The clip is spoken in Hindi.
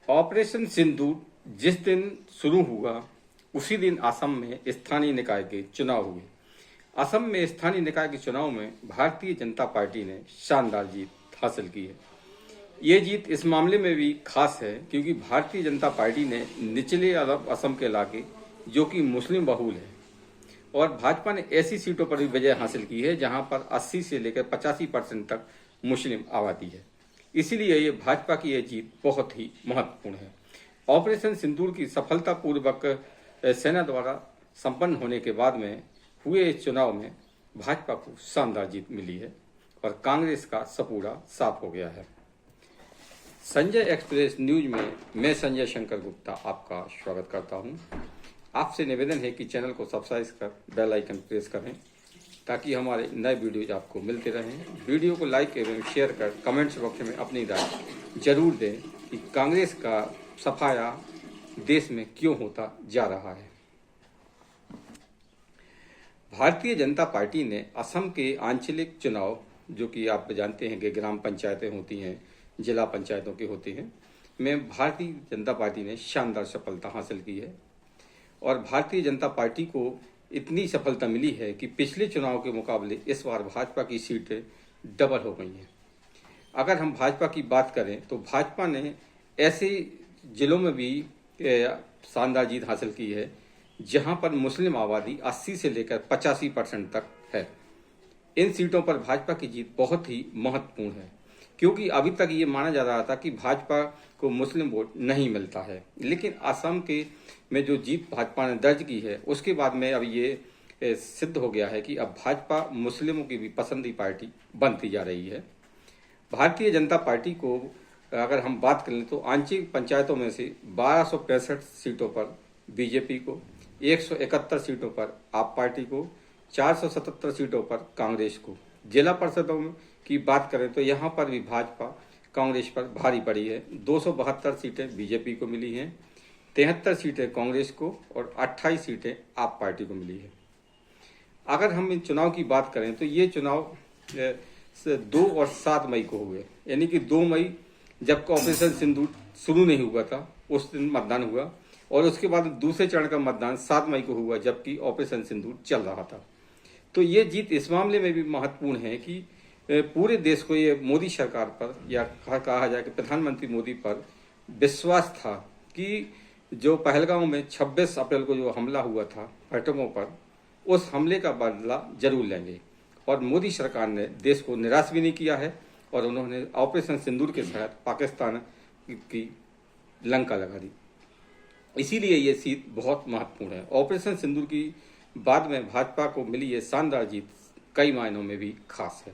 ऑपरेशन सिंदूर जिस दिन शुरू हुआ उसी दिन असम में स्थानीय निकाय के चुनाव हुए। असम में स्थानीय निकाय के चुनाव में भारतीय जनता पार्टी ने शानदार जीत हासिल की है। ये जीत इस मामले में भी खास है क्योंकि भारतीय जनता पार्टी ने निचले असम के इलाके जो कि मुस्लिम बहुल है और भाजपा ने ऐसी सीटों पर भी विजय हासिल की है जहां पर 80 से लेकर 85% तक मुस्लिम आबादी है। इसीलिए ये भाजपा की यह जीत बहुत ही महत्वपूर्ण है। ऑपरेशन सिंदूर की सफलतापूर्वक सेना द्वारा संपन्न होने के बाद में हुए इस चुनाव में भाजपा को शानदार जीत मिली है और कांग्रेस का सपूरा साफ हो गया है। संजय एक्सप्रेस न्यूज में मैं संजय शंकर गुप्ता आपका स्वागत करता हूं। आपसे निवेदन है कि चैनल को सब्सक्राइब कर बेल आइकन प्रेस करें ताकि हमारे नए वीडियोज आपको मिलते रहें। वीडियो को लाइक एवं शेयर कर कमेंट्स बॉक्स में अपनी राय जरूर दें कि कांग्रेस का सफाया देश में क्यों होता जा रहा है। भारतीय जनता पार्टी ने असम के आंचलिक चुनाव, जो कि आप जानते हैं कि ग्राम पंचायतें होती हैं, जिला पंचायतों के होते हैं, में भारतीय जनता पार्टी ने शानदार सफलता हासिल की है और भारतीय जनता पार्टी को इतनी सफलता मिली है कि पिछले चुनाव के मुकाबले इस बार भाजपा की सीटें डबल हो गई हैं। अगर हम भाजपा की बात करें तो भाजपा ने ऐसे जिलों में भी शानदार जीत हासिल की है जहां पर मुस्लिम आबादी 80 से लेकर 85% तक है। इन सीटों पर भाजपा की जीत बहुत ही महत्वपूर्ण है क्योंकि अभी तक ये माना जा रहा था कि भाजपा को मुस्लिम वोट नहीं मिलता है, लेकिन असम के में जो जीत भाजपा ने दर्ज की है उसके बाद में अब ये सिद्ध हो गया है कि अब भाजपा मुस्लिमों की भी पसंदीदा पार्टी बनती जा रही है। भारतीय जनता पार्टी को अगर हम बात करें तो आंचलिक पंचायतों में से 1265 सीटों पर बीजेपी को, 171 सीटों पर आप पार्टी को, 477 सीटों पर कांग्रेस को। जिला परिषदों की बात करें तो यहाँ पर भी भाजपा कांग्रेस पर भारी पड़ी है। 272 सीटें बीजेपी को मिली हैं, 73 सीटें कांग्रेस को और 28 सीटें आप पार्टी को मिली है। अगर हम इन चुनाव की बात करें तो ये चुनाव 2 और 7 मई को हुए, यानी कि 2 मई जब ऑपरेशन सिंदूर शुरू नहीं हुआ था उस दिन मतदान हुआ और उसके बाद दूसरे चरण का मतदान 7 मई को हुआ जबकि ऑपरेशन सिंदूर चल रहा था। तो ये जीत इस मामले में भी महत्वपूर्ण है कि पूरे देश को ये मोदी सरकार पर या कहा जाए कि प्रधानमंत्री मोदी पर विश्वास था कि जो पहलगांव में 26 अप्रैल को जो हमला हुआ था पर्यटकों पर, उस हमले का बदला जरूर लेंगे और मोदी सरकार ने देश को निराश भी नहीं किया है और उन्होंने ऑपरेशन सिंदूर के तहत पाकिस्तान की लंका लगा दी। इसीलिए ये जीत बहुत महत्वपूर्ण है। ऑपरेशन सिंदूर की बाद में भाजपा को मिली ये शानदार जीत कई मायनों में भी खास है।